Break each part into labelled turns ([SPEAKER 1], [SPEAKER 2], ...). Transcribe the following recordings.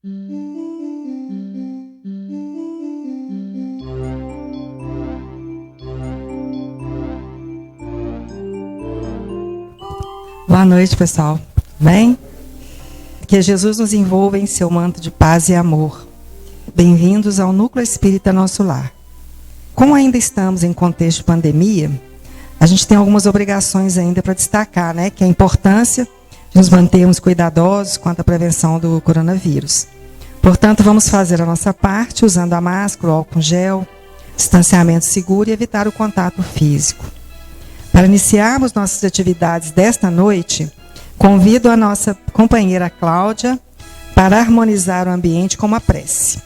[SPEAKER 1] Boa noite, pessoal. Bem? Que Jesus nos envolva em seu manto de paz e amor. Bem-vindos ao Núcleo Espírita Nosso Lar. Como ainda estamos em contexto de pandemia, a gente tem algumas obrigações ainda para destacar, né? Que é a importância de nos mantermos cuidadosos quanto à prevenção do coronavírus. Portanto, vamos fazer a nossa parte usando a máscara, o álcool gel, distanciamento seguro e evitar o contato físico. Para iniciarmos nossas atividades desta noite, convido a nossa companheira Cláudia para harmonizar o ambiente com uma prece.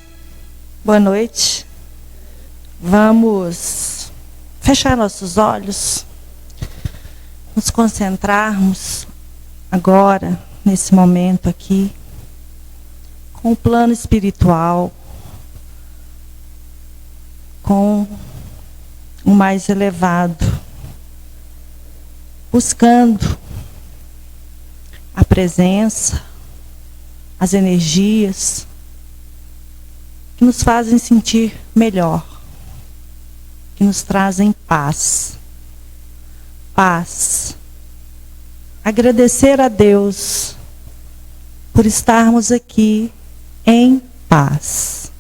[SPEAKER 2] Boa noite. Vamos fechar nossos olhos, nos concentrarmos agora, nesse momento aqui, com o plano espiritual, com o mais elevado, buscando a presença, as energias que nos fazem sentir melhor, que nos trazem paz. Paz. Agradecer a Deus por estarmos aqui em paz.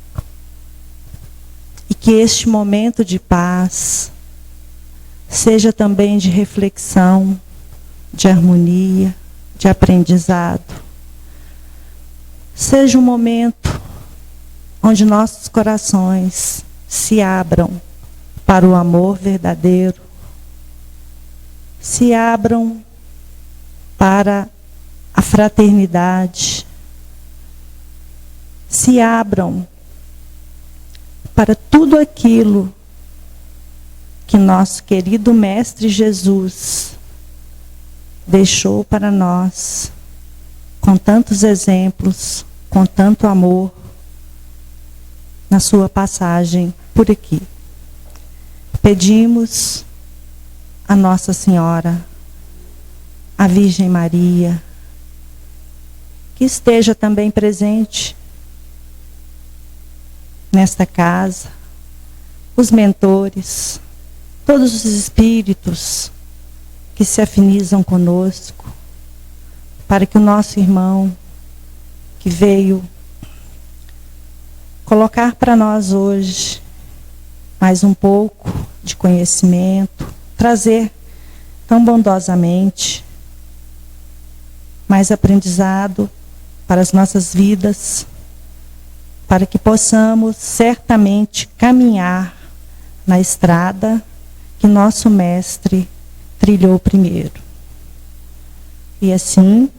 [SPEAKER 2] E que este momento de paz seja também de reflexão, de harmonia, de aprendizado. Seja um momento onde nossos corações se abram para o amor verdadeiro, se abram para a fraternidade, se abram para tudo aquilo que nosso querido Mestre Jesus deixou para nós, com tantos exemplos, com tanto amor, na sua passagem por aqui. Pedimos a Nossa Senhora, a Virgem Maria, que esteja também presente nesta casa, os mentores, todos os espíritos que se afinizam conosco, para que o nosso irmão que veio colocar para nós hoje mais um pouco de conhecimento, trazer tão bondosamente mais aprendizado para as nossas vidas, para que possamos certamente caminhar na estrada que nosso Mestre trilhou primeiro. E assim,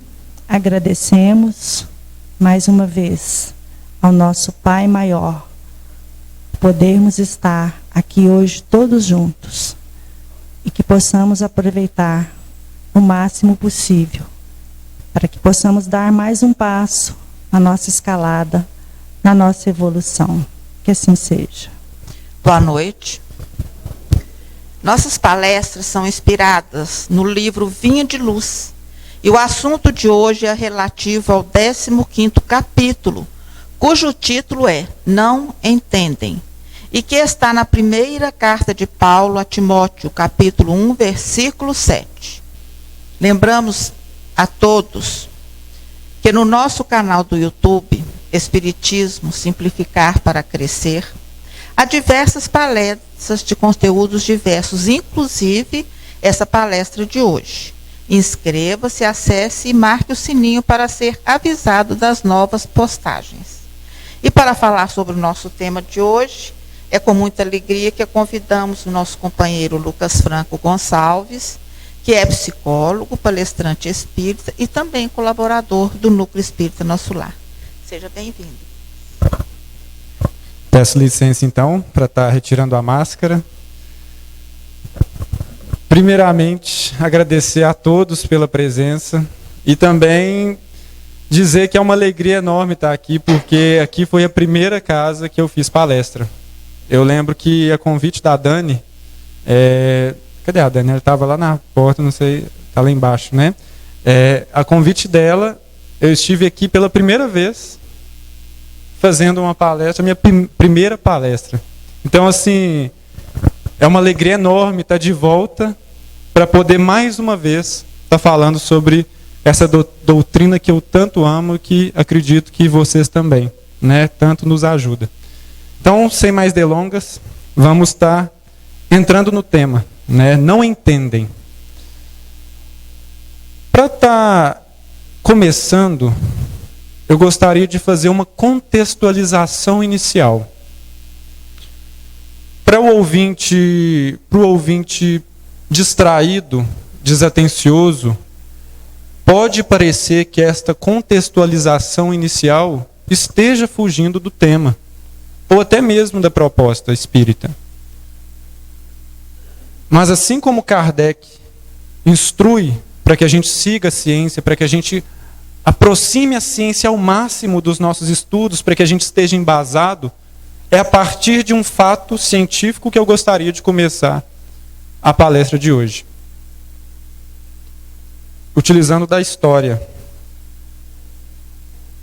[SPEAKER 2] agradecemos mais uma vez ao nosso Pai Maior, podermos estar aqui hoje todos juntos e que possamos aproveitar o máximo possível, para que possamos dar mais um passo na nossa escalada, na nossa evolução. Que assim seja.
[SPEAKER 3] Boa noite. Nossas palestras são inspiradas no livro Vinha de Luz, e o assunto de hoje é relativo ao 15º capítulo, cujo título é Não Entendem, e que está na primeira carta de Paulo a Timóteo, capítulo 1, versículo 7. Lembramos a todos que no nosso canal do YouTube, Espiritismo Simplificar para Crescer, há diversas palestras de conteúdos diversos, inclusive essa palestra de hoje. Inscreva-se, acesse e marque o sininho para ser avisado das novas postagens. E para falar sobre o nosso tema de hoje, é com muita alegria que convidamos o nosso companheiro Lucas Franco Gonçalves, que é psicólogo, palestrante espírita e também colaborador do Núcleo Espírita Nosso Lar. Seja bem-vindo.
[SPEAKER 4] Peço licença, então, para estar retirando a máscara. Primeiramente, agradecer a todos pela presença e também dizer que é uma alegria enorme estar aqui, porque aqui foi a primeira casa que eu fiz palestra. Eu lembro que a convite da Dani, cadê a Dani? Ela estava lá na porta, não sei, está lá embaixo, né? A convite dela, eu estive aqui pela primeira vez fazendo uma palestra, minha primeira palestra. Então, assim, é uma alegria enorme estar de volta para poder mais uma vez estar falando sobre essa doutrina que eu tanto amo e que acredito que vocês também, né, tanto nos ajuda. Então, sem mais delongas, vamos estar entrando no tema, né? Não entendem. Para estar começando, eu gostaria de fazer uma contextualização inicial. Para o ouvinte distraído, desatencioso, pode parecer que esta contextualização inicial esteja fugindo do tema, ou até mesmo da proposta espírita. Mas assim como Kardec instrui para que a gente siga a ciência, para que a gente aproxime a ciência ao máximo dos nossos estudos, para que a gente esteja embasado, é a partir de um fato científico que eu gostaria de começar a palestra de hoje. Utilizando da história.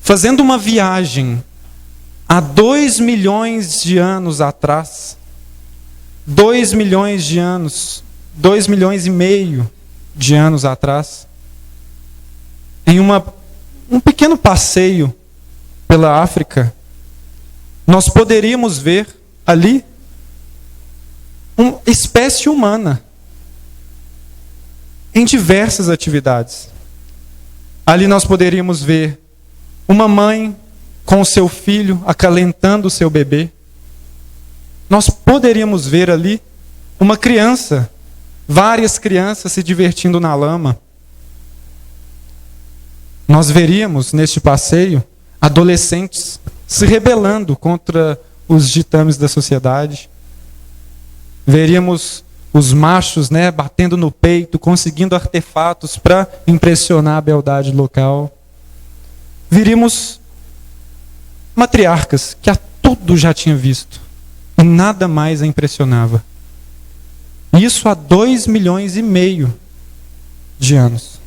[SPEAKER 4] Fazendo uma viagem há 2 milhões de anos atrás, 2 milhões de anos, 2 milhões e meio de anos atrás, em um pequeno passeio pela África, nós poderíamos ver ali uma espécie humana em diversas atividades. Ali nós poderíamos ver uma mãe com o seu filho acalentando o seu bebê. Nós poderíamos ver ali uma criança, várias crianças se divertindo na lama. Nós veríamos neste passeio adolescentes se rebelando contra os ditames da sociedade. Veríamos os machos, né, batendo no peito, conseguindo artefatos para impressionar a beldade local. Veríamos matriarcas que a tudo já tinha visto e nada mais a impressionava. Isso há 2 milhões e meio de anos.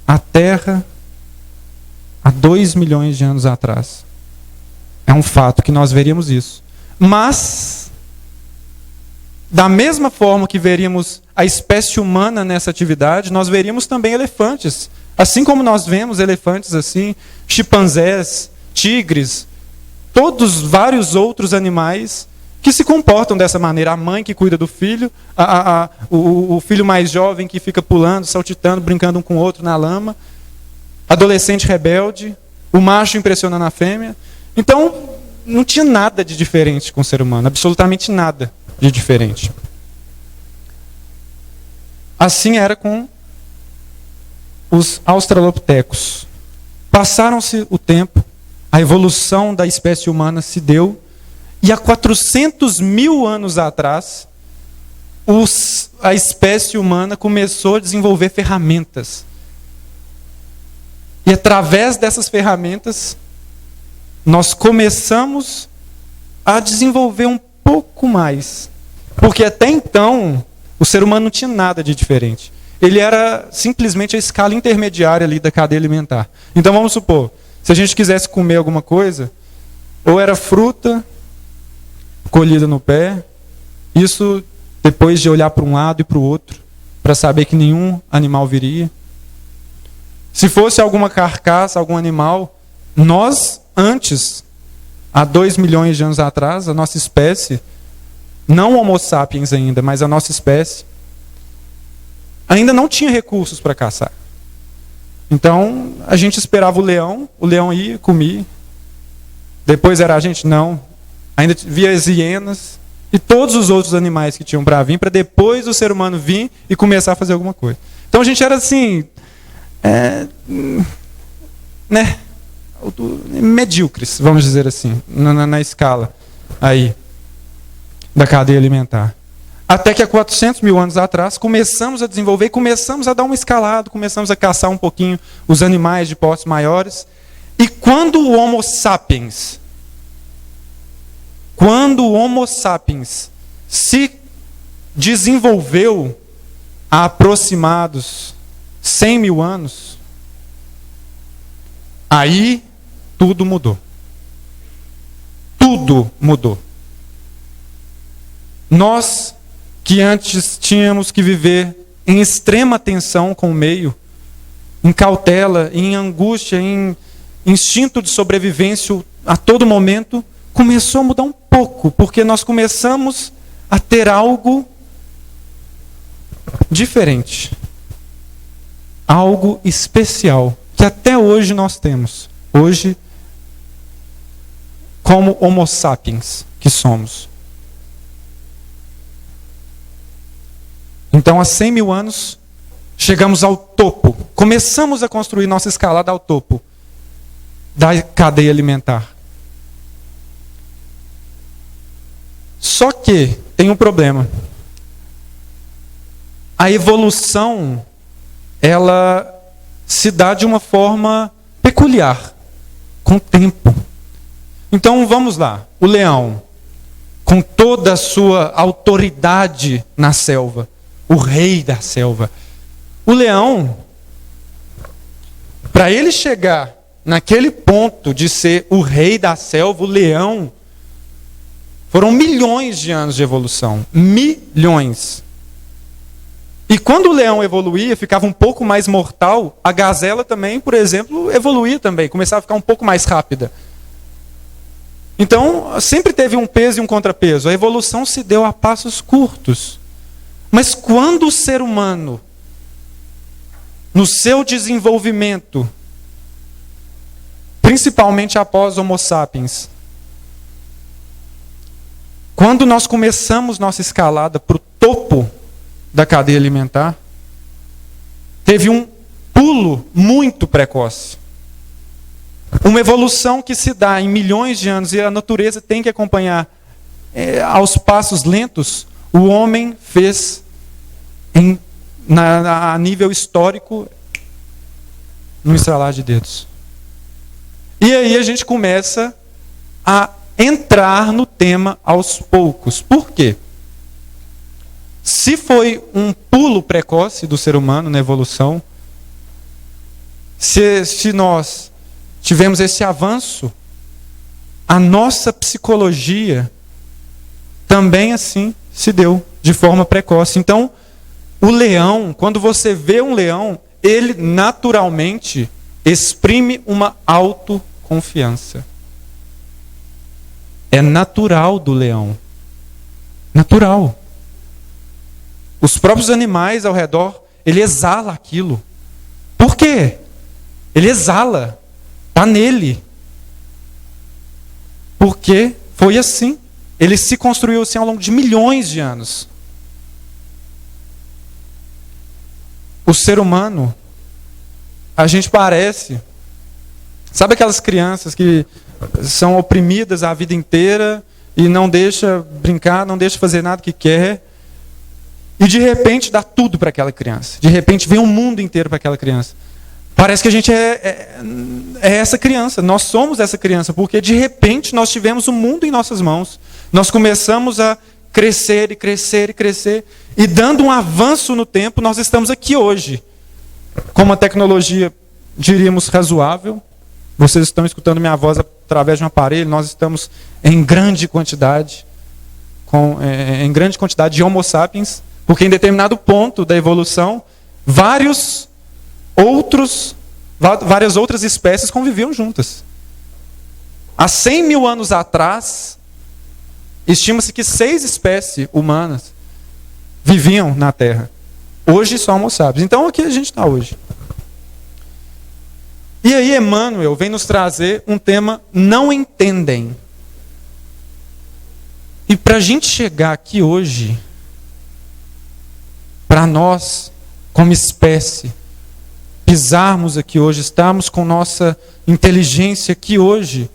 [SPEAKER 4] A Terra, há 2 milhões de anos atrás. É um fato que nós veríamos isso. Mas, da mesma forma que veríamos a espécie humana nessa atividade, nós veríamos também elefantes. Assim como nós vemos elefantes assim, chimpanzés, tigres, todos vários outros animais que se comportam dessa maneira. A mãe que cuida do filho, o filho mais jovem que fica pulando, saltitando, brincando um com o outro na lama, adolescente rebelde, o macho impressionando a fêmea. Então, não tinha nada de diferente com o ser humano, absolutamente nada de diferente. Assim era com os australopitecos. Passaram-se o tempo, a evolução da espécie humana se deu, e há 400 mil anos atrás, a espécie humana começou a desenvolver ferramentas. E através dessas ferramentas, nós começamos a desenvolver um pouco mais. Porque até então, o ser humano não tinha nada de diferente. Ele era simplesmente a escala intermediária ali da cadeia alimentar. Então vamos supor, se a gente quisesse comer alguma coisa, ou era fruta colhida no pé, isso depois de olhar para um lado e para o outro, para saber que nenhum animal viria. Se fosse alguma carcaça, algum animal, nós antes, há 2 milhões de anos atrás, a nossa espécie, não Homo sapiens ainda, mas a nossa espécie, ainda não tinha recursos para caçar. Então, a gente esperava o leão ia, comia. Depois era a gente, não. Ainda via as hienas e todos os outros animais que tinham para vir, para depois o ser humano vir e começar a fazer alguma coisa. Então, a gente era assim, né, medíocres, vamos dizer assim, na escala aí da cadeia alimentar. Até que há 400 mil anos atrás começamos a desenvolver, começamos a dar uma escalada, começamos a caçar um pouquinho os animais de portes maiores. E quando o Homo sapiens se desenvolveu há aproximados 100 mil anos, aí tudo mudou. Tudo mudou. Nós que antes tínhamos que viver em extrema tensão com o meio, em cautela, em angústia, em instinto de sobrevivência a todo momento, começou a mudar um pouco, porque nós começamos a ter algo diferente. Algo especial, que até hoje nós temos. Hoje, como Homo sapiens que somos. Então, há 100 mil anos, chegamos ao topo. Começamos a construir nossa escalada ao topo da cadeia alimentar. Só que tem um problema. A evolução, ela se dá de uma forma peculiar, com o tempo. Então, vamos lá. O leão, com toda a sua autoridade na selva, o rei da selva. O leão, para ele chegar naquele ponto de ser o rei da selva, o leão, foram milhões de anos de evolução. Milhões. E quando o leão evoluía, ficava um pouco mais mortal, a gazela também, por exemplo, evoluía também, começava a ficar um pouco mais rápida. Então, sempre teve um peso e um contrapeso. A evolução se deu a passos curtos. Mas quando o ser humano, no seu desenvolvimento, principalmente após Homo sapiens, quando nós começamos nossa escalada para o topo da cadeia alimentar, teve um pulo muito precoce. Uma evolução que se dá em milhões de anos e a natureza tem que acompanhar aos passos lentos. O homem fez a nível histórico no estralar de dedos. E aí a gente começa a entrar no tema aos poucos. Por quê? Se foi um pulo precoce do ser humano na evolução, se nós tivemos esse avanço, a nossa psicologia também assim se deu de forma precoce. Então, o leão, quando você vê um leão, ele naturalmente exprime uma autoconfiança. É natural do leão. Natural. Os próprios animais ao redor, ele exala aquilo. Por quê? Ele exala. Está nele. Porque foi assim. Ele se construiu assim ao longo de milhões de anos. O ser humano, a gente parece... Sabe aquelas crianças que são oprimidas a vida inteira e não deixa brincar, não deixa fazer nada que quer, e de repente dá tudo para aquela criança. De repente vem o mundo inteiro para aquela criança. Parece que a gente é essa criança, nós somos essa criança, porque de repente nós tivemos o mundo em nossas mãos. Nós começamos a crescer e crescer e crescer, e dando um avanço no tempo, nós estamos aqui hoje. Com uma tecnologia, diríamos, razoável. Vocês estão escutando minha voz através de um aparelho, nós estamos em grande quantidade, em grande quantidade de Homo sapiens, porque em determinado ponto da evolução, várias outras espécies conviviam juntas. Há 100 mil anos atrás, estima-se que 6 espécies humanas viviam na Terra. Hoje só Homo sapiens. Então aqui a gente está hoje. E aí Emmanuel vem nos trazer um tema, não entendem. E para a gente chegar aqui hoje, para nós, como espécie, pisarmos aqui hoje, estarmos com nossa inteligência aqui hoje,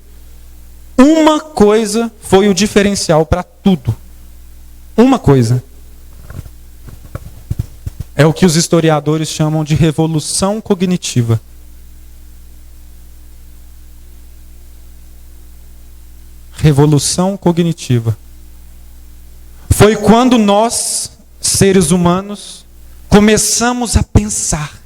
[SPEAKER 4] uma coisa foi o diferencial para tudo. Uma coisa. É o que os historiadores chamam de revolução cognitiva. Revolução cognitiva. Foi quando nós, seres humanos, começamos a pensar.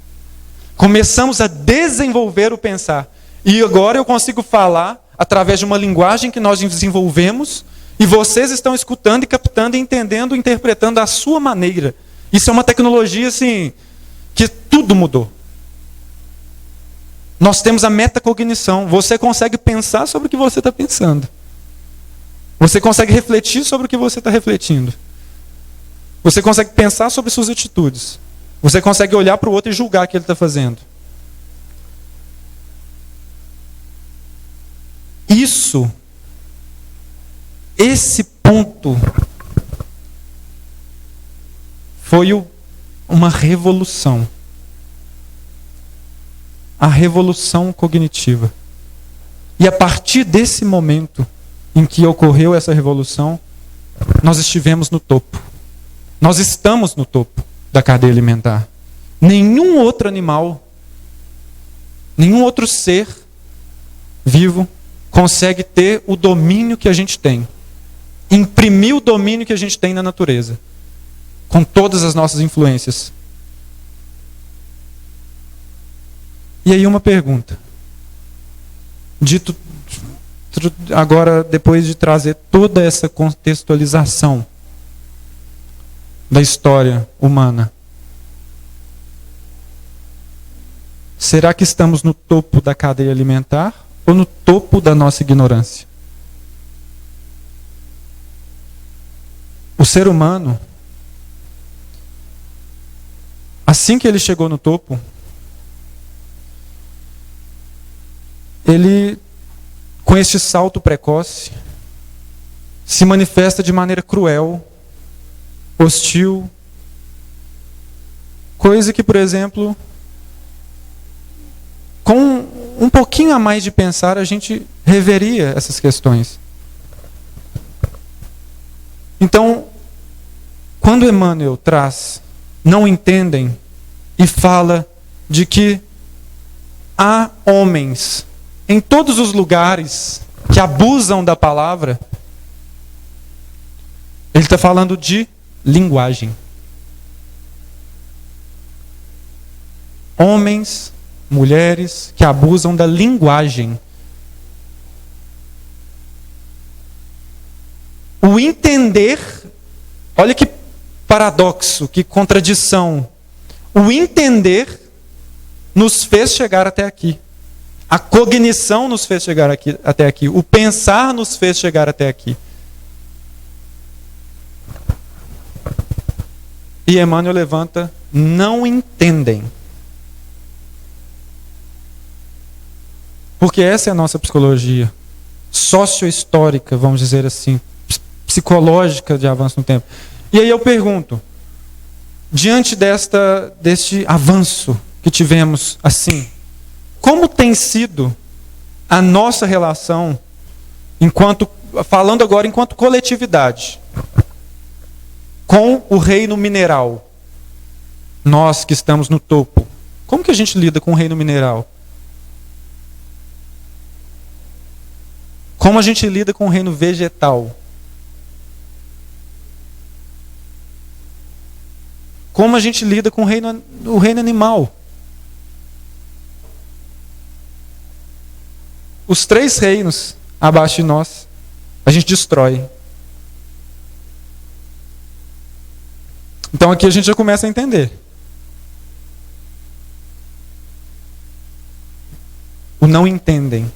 [SPEAKER 4] Começamos a desenvolver o pensar. E agora eu consigo falar através de uma linguagem que nós desenvolvemos e vocês estão escutando e captando, e entendendo, interpretando à sua maneira. Isso é uma tecnologia assim que tudo mudou. Nós temos a metacognição. Você consegue pensar sobre o que você está pensando. Você consegue refletir sobre o que você está refletindo. Você consegue pensar sobre suas atitudes. Você consegue olhar para o outro e julgar o que ele está fazendo. Esse ponto foi uma revolução. A revolução cognitiva. E a partir desse momento em que ocorreu essa revolução, nós estivemos no topo. Nós estamos no topo da cadeia alimentar. Nenhum outro animal, nenhum outro ser vivo consegue ter o domínio que a gente tem. Imprimir o domínio que a gente tem na natureza. Com todas as nossas influências. E aí uma pergunta. Dito agora, depois de trazer toda essa contextualização da história humana, será que estamos no topo da cadeia alimentar ou no topo da nossa ignorância? O ser humano, assim que ele chegou no topo, ele, com este salto precoce, se manifesta de maneira cruel, hostil, coisa que, por exemplo, com um pouquinho a mais de pensar, a gente reveria essas questões. Então, quando Emmanuel traz, não entendem, e fala de que há homens em todos os lugares que abusam da palavra, ele está falando de linguagem. Homens, mulheres que abusam da linguagem. O entender, olha que paradoxo, que contradição. O entender nos fez chegar até aqui. A cognição nos fez chegar até aqui. O pensar nos fez chegar até aqui. E Emmanuel levanta, não entendem. Porque essa é a nossa psicologia socio-histórica, vamos dizer assim, psicológica de avanço no tempo. E aí eu pergunto, diante deste avanço que tivemos assim, como tem sido a nossa relação, falando agora enquanto coletividade, com o reino mineral? Nós que estamos no topo, como que a gente lida com o reino mineral? Como a gente lida com o reino vegetal? Como a gente lida com o reino animal? Os 3 reinos abaixo de nós, a gente destrói. Então aqui a gente já começa a entender. O não entendem.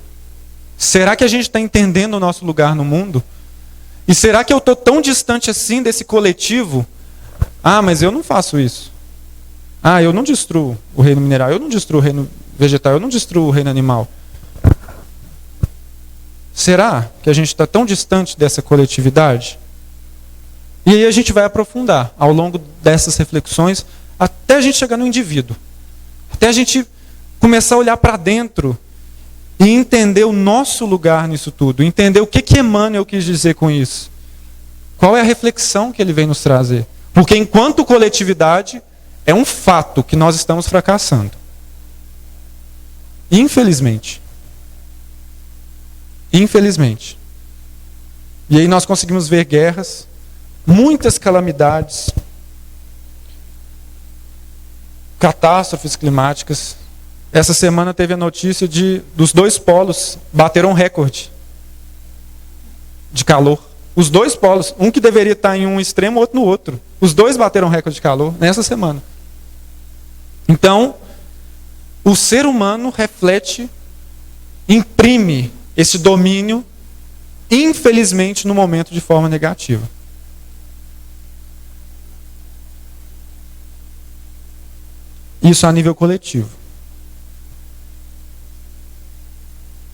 [SPEAKER 4] Será que a gente está entendendo o nosso lugar no mundo? E será que eu estou tão distante assim desse coletivo? Ah, mas eu não faço isso. Ah, eu não destruo o reino mineral, eu não destruo o reino vegetal, eu não destruo o reino animal. Será que a gente está tão distante dessa coletividade? E aí a gente vai aprofundar ao longo dessas reflexões até a gente chegar no indivíduo. Até a gente começar a olhar para dentro e entender o nosso lugar nisso tudo. Entender o que Emmanuel quis dizer com isso. Qual é a reflexão que ele vem nos trazer. Porque enquanto coletividade, é um fato que nós estamos fracassando. Infelizmente. Infelizmente. E aí nós conseguimos ver guerras, muitas calamidades, catástrofes climáticas, essa semana teve a notícia dos dois polos bateram recorde de calor. Os dois polos, um que deveria estar em um extremo, outro no outro. Os dois bateram recorde de calor nessa semana. Então, o ser humano reflete, imprime esse domínio, infelizmente, no momento de forma negativa. Isso a nível coletivo.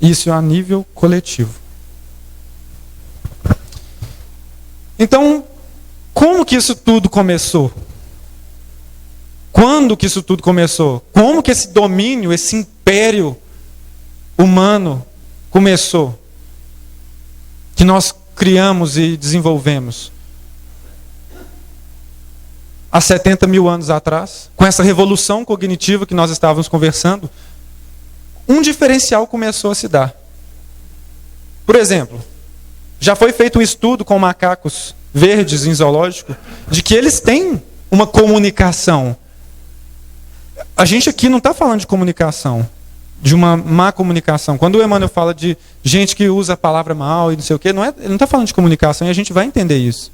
[SPEAKER 4] Isso a nível coletivo. Então, como que isso tudo começou? Quando que isso tudo começou? Como que esse domínio, esse império humano começou? Que nós criamos e desenvolvemos? Há 70 mil anos atrás, com essa revolução cognitiva que nós estávamos conversando, um diferencial começou a se dar. Por exemplo, já foi feito um estudo com macacos verdes em zoológico, de que eles têm uma comunicação. A gente aqui não está falando de comunicação, de uma má comunicação. Quando o Emmanuel fala de gente que usa a palavra mal e não sei o quê, ele não está falando de comunicação, e a gente vai entender isso.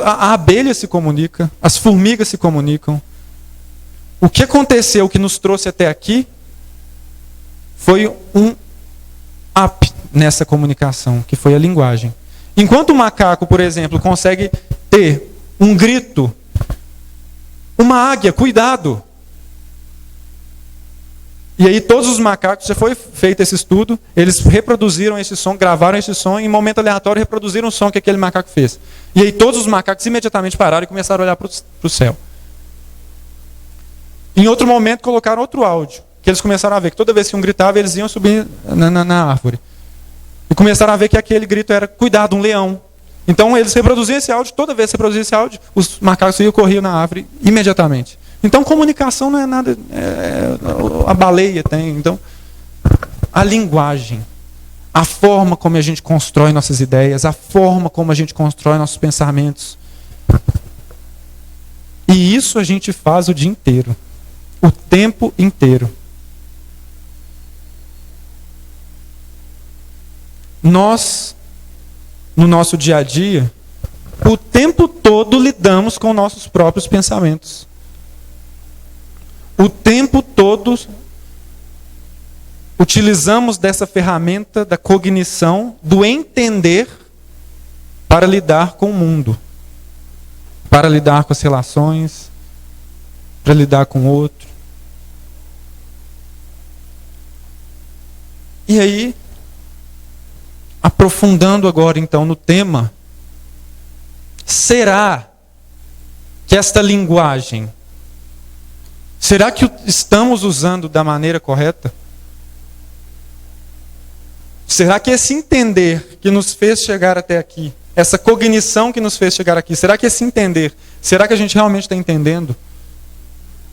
[SPEAKER 4] A abelha se comunica, as formigas se comunicam. O que aconteceu, que nos trouxe até aqui, foi um up nessa comunicação, que foi a linguagem. Enquanto o macaco, por exemplo, consegue ter um grito, uma águia, cuidado. E aí todos os macacos, já foi feito esse estudo, eles reproduziram esse som, gravaram esse som, e em momento aleatório reproduziram o som que aquele macaco fez. E aí todos os macacos imediatamente pararam e começaram a olhar para o céu. Em outro momento colocaram outro áudio, que eles começaram a ver que toda vez que um gritava, eles iam subir na árvore. E começaram a ver que aquele grito era, cuidado, um leão. Então eles reproduziam esse áudio, toda vez que reproduziam esse áudio, os macacos iam correr na árvore imediatamente. Então comunicação não é nada, a baleia tem. Então, a linguagem, a forma como a gente constrói nossas ideias, a forma como a gente constrói nossos pensamentos. E isso a gente faz o dia inteiro, o tempo inteiro. Nós, no nosso dia a dia, o tempo todo lidamos com nossos próprios pensamentos. O tempo todo utilizamos dessa ferramenta da cognição, do entender, para lidar com o mundo, para lidar com as relações, para lidar com o outro. E aí, aprofundando agora então no tema, será que esta linguagem, será que estamos usando da maneira correta? Será que esse entender que nos fez chegar até aqui, essa cognição que nos fez chegar aqui, será que esse entender, será que a gente realmente está entendendo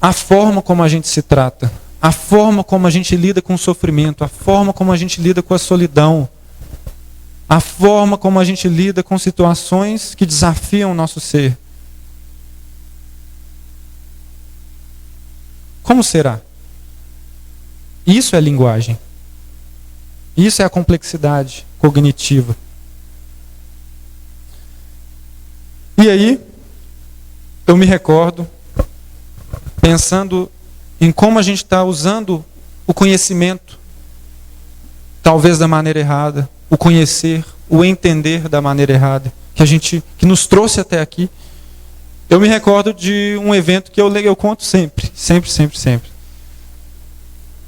[SPEAKER 4] a forma como a gente se trata, a forma como a gente lida com o sofrimento, a forma como a gente lida com a solidão, a forma como a gente lida com situações que desafiam o nosso ser? Como será? Isso é linguagem. Isso é a complexidade cognitiva. E aí, eu me recordo, pensando em como a gente está usando o conhecimento, talvez da maneira errada, o conhecer, o entender da maneira errada, que nos trouxe até aqui. Eu me recordo de um evento que eu conto sempre.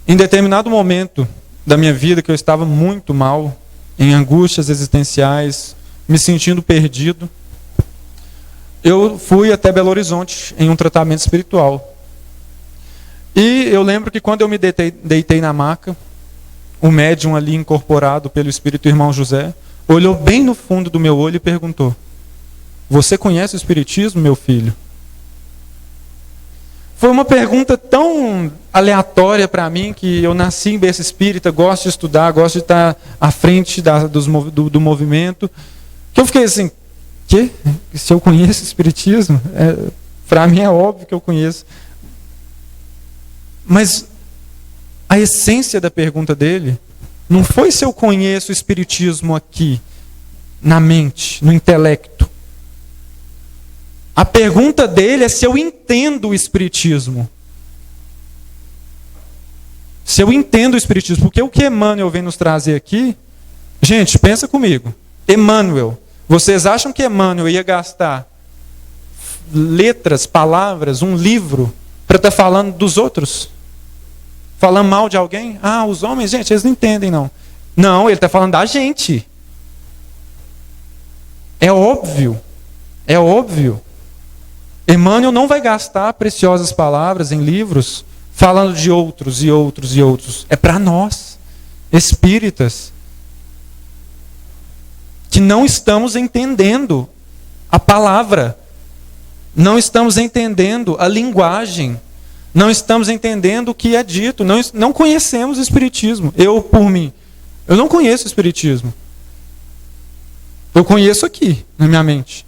[SPEAKER 4] Em determinado momento da minha vida, que eu estava muito mal, em angústias existenciais, me sentindo perdido, eu fui até Belo Horizonte em um tratamento espiritual. E eu lembro que quando eu me deitei na maca, o médium ali incorporado pelo Espírito Irmão José, olhou bem no fundo do meu olho e perguntou: você conhece o Espiritismo, meu filho? Foi uma pergunta tão aleatória para mim, que eu nasci em berço espírita, gosto de estudar, gosto de estar à frente do movimento, que eu fiquei assim, se eu conheço o Espiritismo? Para mim é óbvio que eu conheço. Mas a essência da pergunta dele não foi se eu conheço o Espiritismo aqui, na mente, no intelecto. A pergunta dele é se eu entendo o Espiritismo. Se eu entendo o Espiritismo. Porque o que Emmanuel vem nos trazer aqui... Gente, pensa comigo. Emmanuel. Vocês acham que Emmanuel ia gastar letras, palavras, um livro, para estar falando dos outros? Falando mal de alguém? Ah, os homens, gente, eles não entendem, não. Não, ele está falando da gente. É óbvio. É óbvio. Emmanuel não vai gastar preciosas palavras em livros falando de outros e outros e outros. É para nós, espíritas, que não estamos entendendo a palavra, não estamos entendendo a linguagem, não estamos entendendo o que é dito, não conhecemos o Espiritismo. Eu, por mim, eu não conheço o Espiritismo. Eu conheço aqui, na minha mente.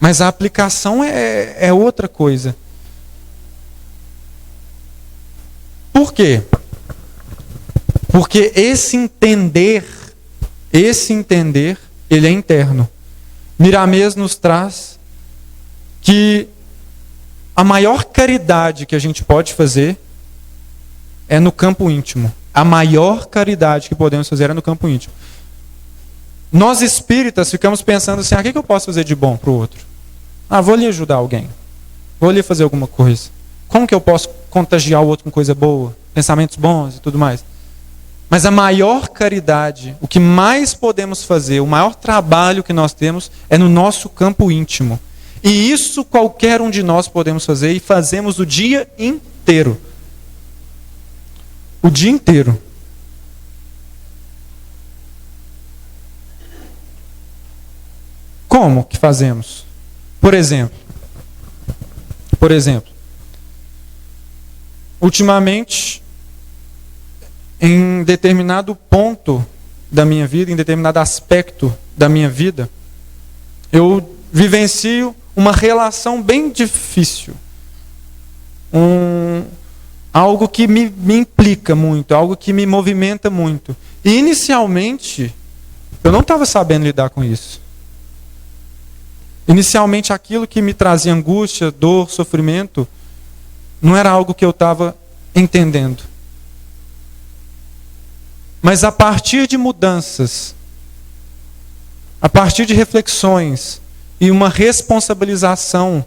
[SPEAKER 4] Mas a aplicação é outra coisa. Por quê? Porque esse entender, ele é interno. Miramês nos traz que a maior caridade que a gente pode fazer é no campo íntimo. A maior caridade que podemos fazer é no campo íntimo. Nós espíritas ficamos pensando assim, o que eu posso fazer de bom para o outro? Ah, vou ali ajudar alguém. Vou ali fazer alguma coisa. Como que eu posso contagiar o outro com coisa boa? Pensamentos bons e tudo mais. Mas a maior caridade, o que mais podemos fazer, o maior trabalho que nós temos é no nosso campo íntimo. E isso qualquer um de nós podemos fazer e fazemos o dia inteiro. O dia inteiro. Como que fazemos? Por exemplo, ultimamente, em determinado ponto da minha vida, em determinado aspecto da minha vida, eu vivencio uma relação bem difícil. Algo que me implica muito, algo que me movimenta muito. E inicialmente, eu não estava sabendo lidar com isso. Inicialmente, aquilo que me trazia angústia, dor, sofrimento, não era algo que eu estava entendendo. Mas a partir de mudanças, a partir de reflexões e uma responsabilização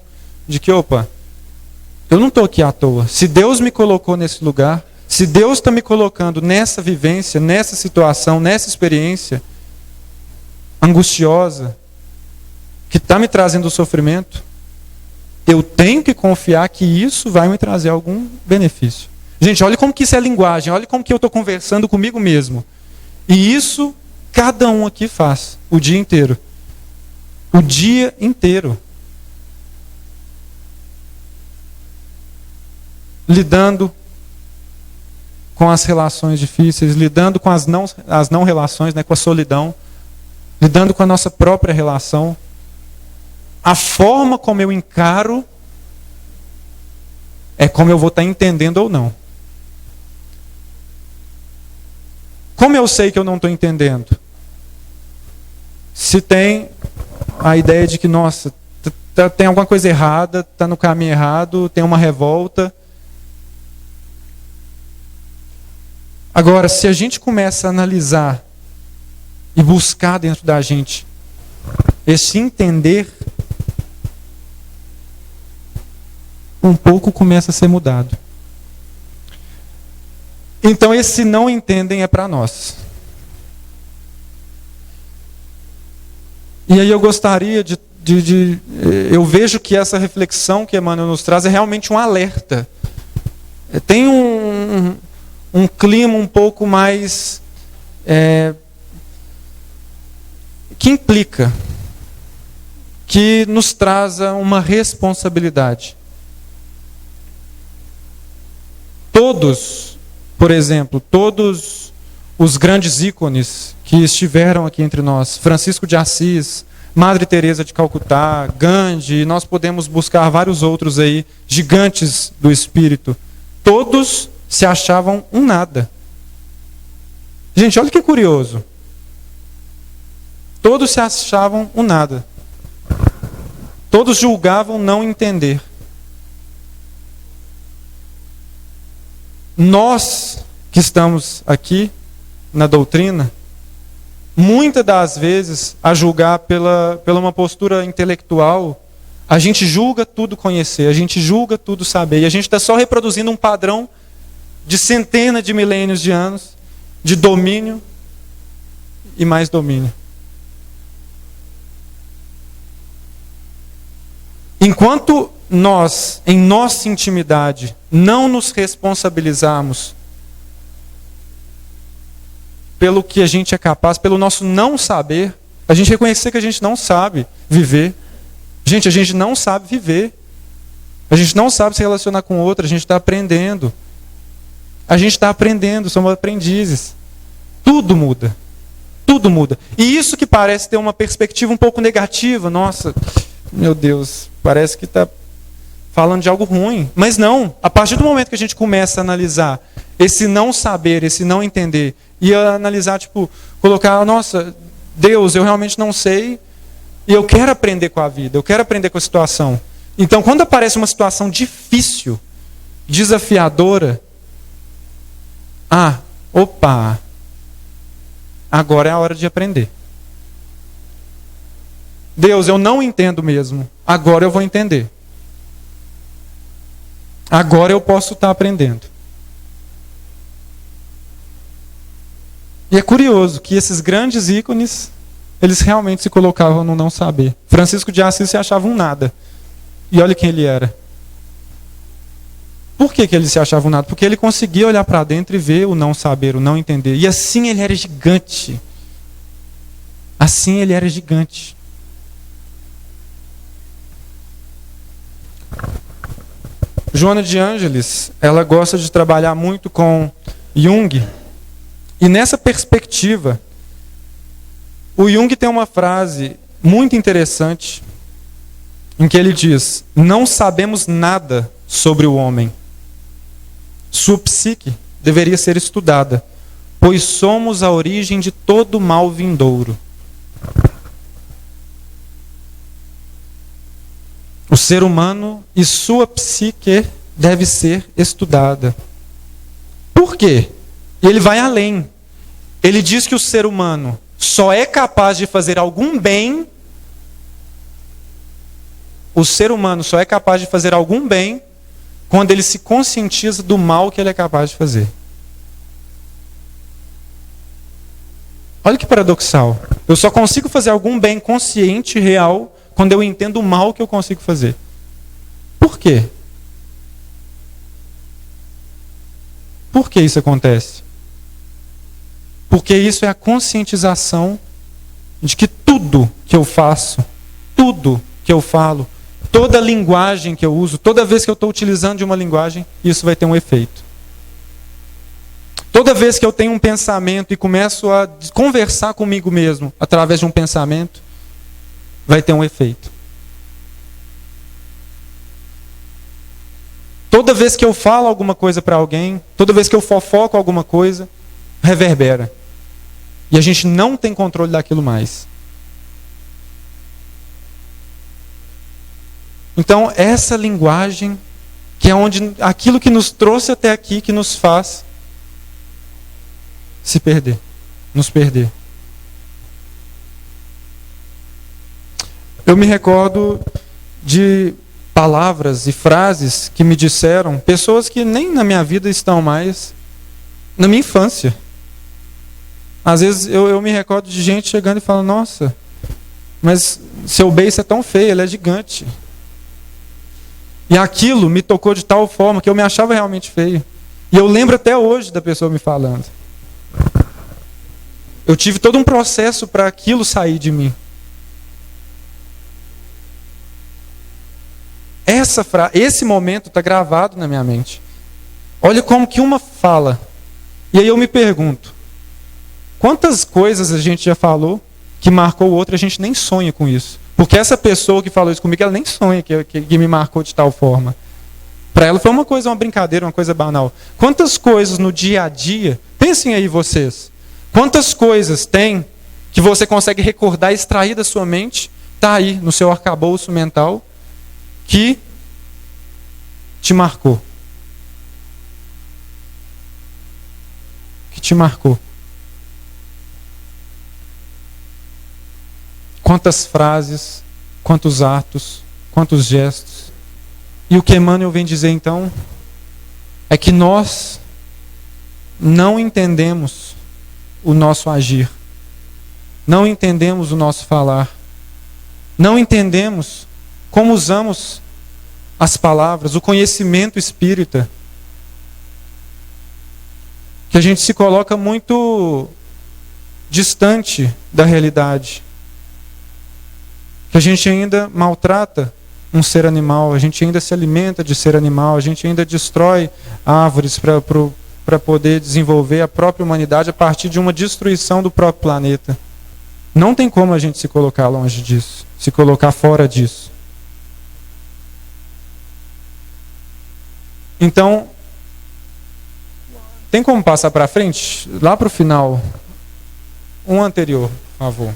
[SPEAKER 4] de que, opa, eu não estou aqui à toa. Se Deus me colocou nesse lugar, se Deus está me colocando nessa vivência, nessa situação, nessa experiência angustiosa, que está me trazendo sofrimento, eu tenho que confiar que isso vai me trazer algum benefício. Gente, olha como que isso é linguagem, olha como que eu estou conversando comigo mesmo. E isso cada um aqui faz, o dia inteiro. O dia inteiro. Lidando com as relações difíceis, lidando com as não relações, né, com a solidão, lidando com a nossa própria relação. A forma como eu encaro é como eu vou estar entendendo ou não. Como eu sei que eu não estou entendendo? Se tem a ideia de que, nossa, tem alguma coisa errada, está no caminho errado, tem uma revolta. Agora, se a gente começa a analisar e buscar dentro da gente esse entender, um pouco começa a ser mudado. Então, esse não entendem é para nós. E aí eu gostaria eu vejo que essa reflexão que Emmanuel nos traz é realmente um alerta. Tem um clima um pouco mais que implica, que nos traz uma responsabilidade. Todos, por exemplo, todos os grandes ícones que estiveram aqui entre nós, Francisco de Assis, Madre Teresa de Calcutá, Gandhi, e nós podemos buscar vários outros aí, gigantes do espírito. Todos se achavam um nada. Gente, olha que curioso. Todos se achavam um nada. Todos julgavam não entender. Nós que estamos aqui na doutrina, muitas das vezes, a julgar pela uma postura intelectual, a gente julga tudo conhecer, a gente julga tudo saber, e a gente está só reproduzindo um padrão de centenas de milênios de anos, de domínio e mais domínio. Enquanto nós, em nossa intimidade, não nos responsabilizarmos pelo que a gente é capaz, pelo nosso não saber, a gente reconhecer que a gente não sabe viver. Gente, a gente não sabe viver. A gente não sabe se relacionar com outro, a gente está aprendendo. A gente está aprendendo, somos aprendizes. Tudo muda. Tudo muda. E isso que parece ter uma perspectiva um pouco negativa, nossa, meu Deus, parece que está falando de algo ruim. Mas não, a partir do momento que a gente começa a analisar esse não saber, esse não entender, e analisar, tipo, colocar, nossa, Deus, eu realmente não sei, e eu quero aprender com a vida, eu quero aprender com a situação. Então, quando aparece uma situação difícil, desafiadora, opa, agora é a hora de aprender. Deus, eu não entendo mesmo, agora eu vou entender. Agora eu posso estar aprendendo. E é curioso que esses grandes ícones, eles realmente se colocavam no não saber. Francisco de Assis se achava um nada. E olha quem ele era. Por que ele se achava um nada? Porque ele conseguia olhar para dentro e ver o não saber, o não entender. E assim ele era gigante. Assim ele era gigante. Joana de Ângeles, ela gosta de trabalhar muito com Jung. E nessa perspectiva, o Jung tem uma frase muito interessante, em que ele diz: não sabemos nada sobre o homem. Sua psique deveria ser estudada, pois somos a origem de todo mal vindouro. O ser humano e sua psique deve ser estudada. Por quê? Ele vai além. Ele diz que o ser humano só é capaz de fazer algum bem. O ser humano só é capaz de fazer algum bem quando ele se conscientiza do mal que ele é capaz de fazer. Olha que paradoxal. Eu só consigo fazer algum bem consciente e real quando eu entendo o mal que eu consigo fazer. Por quê? Por que isso acontece? Porque isso é a conscientização de que tudo que eu faço, tudo que eu falo, toda linguagem que eu uso, toda vez que eu estou utilizando de uma linguagem, isso vai ter um efeito. Toda vez que eu tenho um pensamento e começo a conversar comigo mesmo através de um pensamento, vai ter um efeito. Toda vez que eu falo alguma coisa para alguém, toda vez que eu fofoco alguma coisa, reverbera. E a gente não tem controle daquilo mais. Então, essa linguagem, que é onde aquilo que nos trouxe até aqui, que nos faz se perder, nos perder. Eu me recordo de palavras e frases que me disseram pessoas que nem na minha vida estão mais, na minha infância. Às vezes eu me recordo de gente chegando e falando: nossa, mas seu beiço é tão feio, ele é gigante. E aquilo me tocou de tal forma que eu me achava realmente feio. E eu lembro até hoje da pessoa me falando. Eu tive todo um processo para aquilo sair de mim. Esse momento está gravado na minha mente. Olha como que uma fala. E aí eu me pergunto: quantas coisas a gente já falou que marcou o outro, a gente nem sonha com isso. Porque essa pessoa que falou isso comigo, ela nem sonha que me marcou de tal forma. Para ela foi uma brincadeira, uma coisa banal. Quantas coisas no dia a dia, pensem aí vocês, quantas coisas tem que você consegue recordar, extrair da sua mente, está aí no seu arcabouço mental, que te marcou. Que te marcou. Quantas frases, quantos atos, quantos gestos. E o que Emmanuel vem dizer então é que nós não entendemos o nosso agir, não entendemos o nosso falar, não entendemos como usamos as palavras, o conhecimento espírita, que a gente se coloca muito distante da realidade, que a gente ainda maltrata um ser animal, a gente ainda se alimenta de ser animal, a gente ainda destrói árvores para poder desenvolver a própria humanidade a partir de uma destruição do próprio planeta. Não tem como a gente se colocar longe disso, se colocar fora disso. Então, tem como passar para frente? Lá para o final, um anterior, por favor.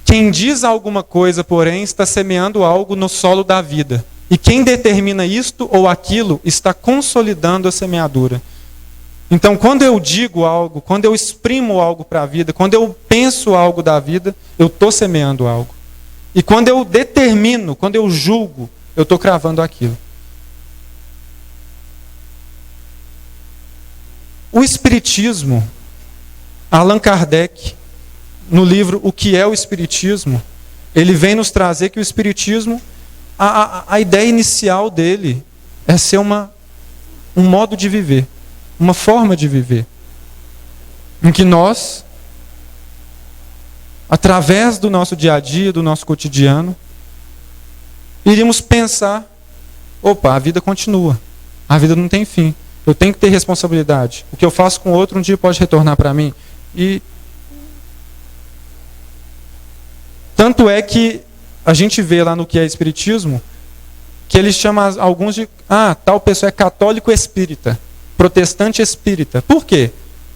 [SPEAKER 4] Quem diz alguma coisa, porém, está semeando algo no solo da vida. E quem determina isto ou aquilo está consolidando a semeadura. Então, quando eu digo algo, quando eu exprimo algo para a vida, quando eu penso algo da vida, eu estou semeando algo. E quando eu determino, quando eu julgo, eu estou cravando aquilo. O Espiritismo, Allan Kardec, no livro O que é o Espiritismo, ele vem nos trazer que o Espiritismo, a ideia inicial dele é ser um modo de viver, uma forma de viver, em que nós, através do nosso dia a dia, do nosso cotidiano, iríamos pensar, opa, a vida continua, a vida não tem fim, eu tenho que ter responsabilidade, o que eu faço com o outro um dia pode retornar para mim. E tanto é que a gente vê lá no que é Espiritismo, que ele chama alguns de, tal pessoa é católico espírita, protestante espírita. Por quê?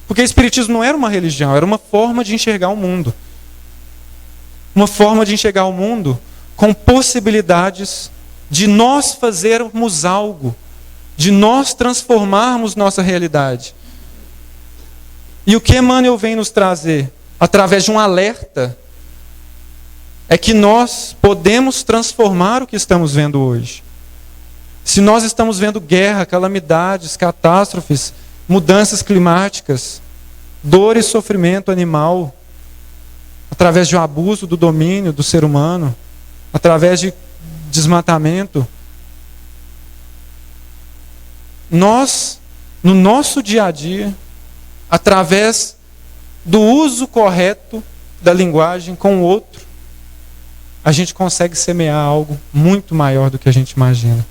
[SPEAKER 4] Porque o Espiritismo não era uma religião, era uma forma de enxergar o mundo. Uma forma de enxergar o mundo com possibilidades de nós fazermos algo, de nós transformarmos nossa realidade. E o que Emmanuel vem nos trazer, através de um alerta, é que nós podemos transformar o que estamos vendo hoje. Se nós estamos vendo guerra, calamidades, catástrofes, mudanças climáticas, dor e sofrimento animal, através de um abuso do domínio do ser humano, através de desmatamento, nós, no nosso dia a dia, através do uso correto da linguagem com o outro, a gente consegue semear algo muito maior do que a gente imagina.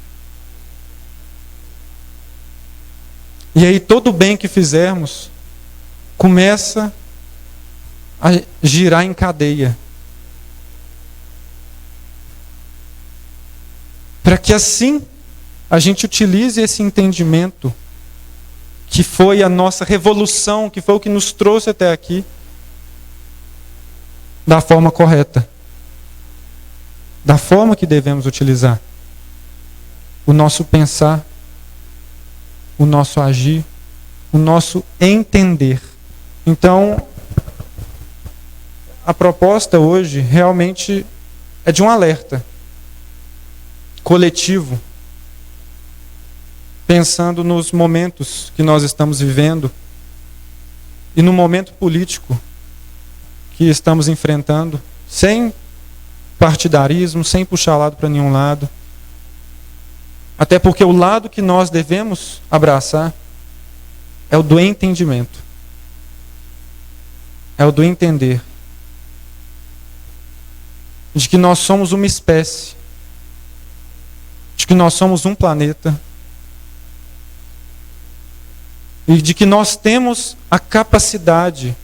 [SPEAKER 4] E aí todo o bem que fizermos começa a girar em cadeia. Para que assim a gente utilize esse entendimento que foi a nossa revolução, que foi o que nos trouxe até aqui, da forma correta. Da forma que devemos utilizar. O nosso pensar, o nosso agir, o nosso entender. Então, a proposta hoje realmente é de um alerta coletivo, pensando nos momentos que nós estamos vivendo e no momento político que estamos enfrentando, sem partidarismo, sem puxar lado para nenhum lado. Até porque o lado que nós devemos abraçar é o do entendimento. É o do entender. De que nós somos uma espécie. De que nós somos um planeta. E de que nós temos a capacidade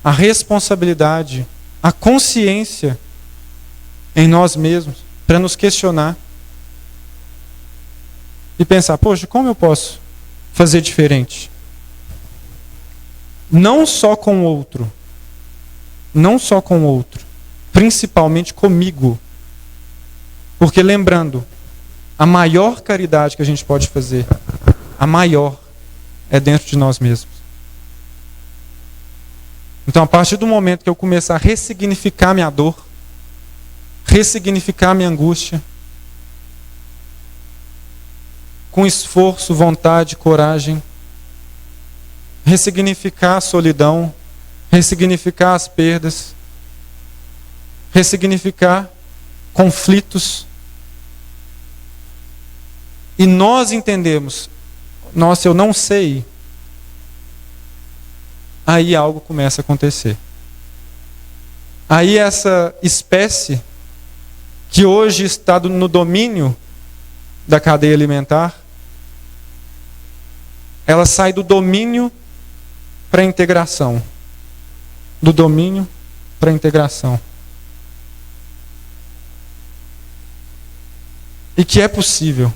[SPEAKER 4] a responsabilidade, a consciência em nós mesmos para nos questionar e pensar, poxa, como eu posso fazer diferente? Não só com o outro, principalmente comigo. Porque lembrando, a maior caridade que a gente pode fazer, a maior, é dentro de nós mesmos. Então, a partir do momento que eu começar a ressignificar minha dor, ressignificar minha angústia, com esforço, vontade, coragem, ressignificar a solidão, ressignificar as perdas, ressignificar conflitos, e nós entendemos, nossa, eu não sei, aí algo começa a acontecer. Aí essa espécie que hoje está no domínio da cadeia alimentar, ela sai do domínio para a integração. Do domínio para a integração. E que é possível.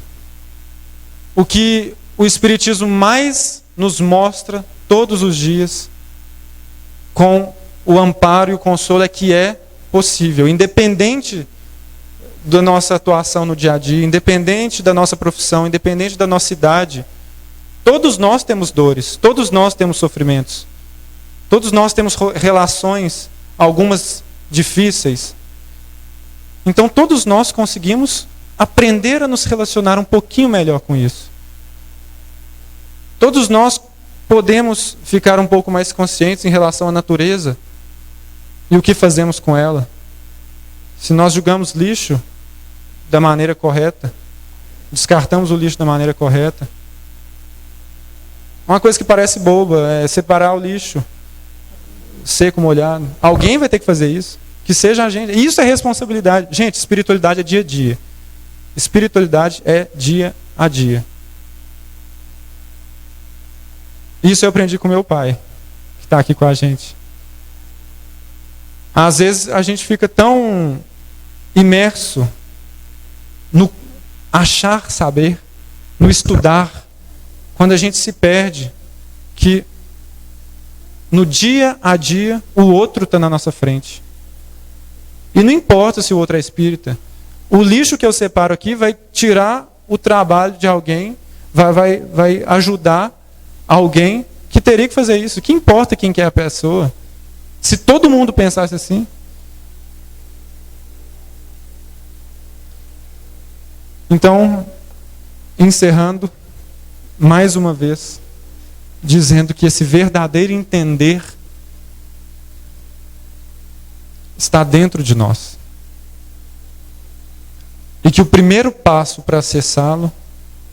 [SPEAKER 4] O que o Espiritismo mais nos mostra todos os dias, com o amparo e o consolo, é que é possível, independente da nossa atuação no dia a dia, independente da nossa profissão, independente da nossa idade. Todos nós temos dores, todos nós temos sofrimentos, todos nós temos relações, algumas difíceis. Então todos nós conseguimos aprender a nos relacionar um pouquinho melhor com isso. Todos nós podemos ficar um pouco mais conscientes em relação à natureza e o que fazemos com ela. Se nós julgamos lixo da maneira correta, descartamos o lixo da maneira correta. Uma coisa que parece boba é separar o lixo seco, molhado. Alguém vai ter que fazer isso. Que seja a gente. Isso é responsabilidade. Gente, espiritualidade é dia a dia. Espiritualidade é dia a dia. Isso eu aprendi com meu pai, que está aqui com a gente. Às vezes a gente fica tão imerso no achar saber, no estudar, quando a gente se perde, que no dia a dia o outro está na nossa frente. E não importa se o outro é espírita. O lixo que eu separo aqui vai tirar o trabalho de alguém, vai ajudar alguém que teria que fazer isso. Que importa quem que é a pessoa? Se todo mundo pensasse assim. Então, encerrando, mais uma vez, dizendo que esse verdadeiro entender está dentro de nós. E que o primeiro passo para acessá-lo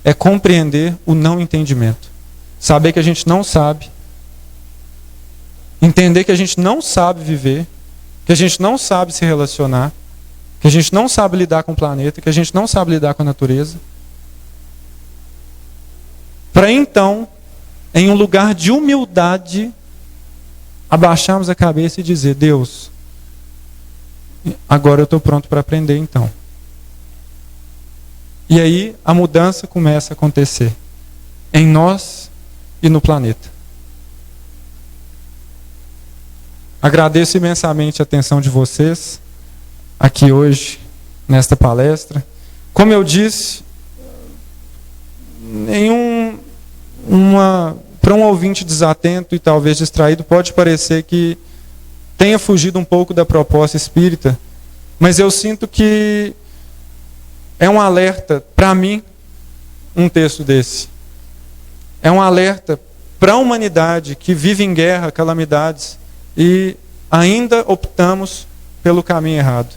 [SPEAKER 4] é compreender o não entendimento. Saber que a gente não sabe. Entender que a gente não sabe viver. Que a gente não sabe se relacionar. Que a gente não sabe lidar com o planeta. Que a gente não sabe lidar com a natureza. Para então, em um lugar de humildade, abaixarmos a cabeça e dizer: Deus, agora eu estou pronto para aprender então. E aí a mudança começa a acontecer em nós e no planeta. Agradeço imensamente a atenção de vocês aqui hoje, nesta palestra. Como eu disse, para um ouvinte desatento e talvez distraído, pode parecer que tenha fugido um pouco da proposta espírita, mas eu sinto que é um alerta para mim, um texto desse. É um alerta para a humanidade que vive em guerra, calamidades, e ainda optamos pelo caminho errado.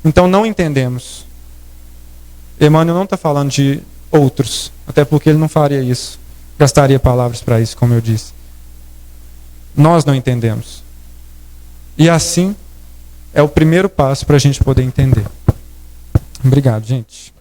[SPEAKER 4] Então não entendemos. Emmanuel não está falando de outros, até porque ele não faria isso. Gastaria palavras para isso, como eu disse. Nós não entendemos. E assim é o primeiro passo para a gente poder entender. Obrigado, gente.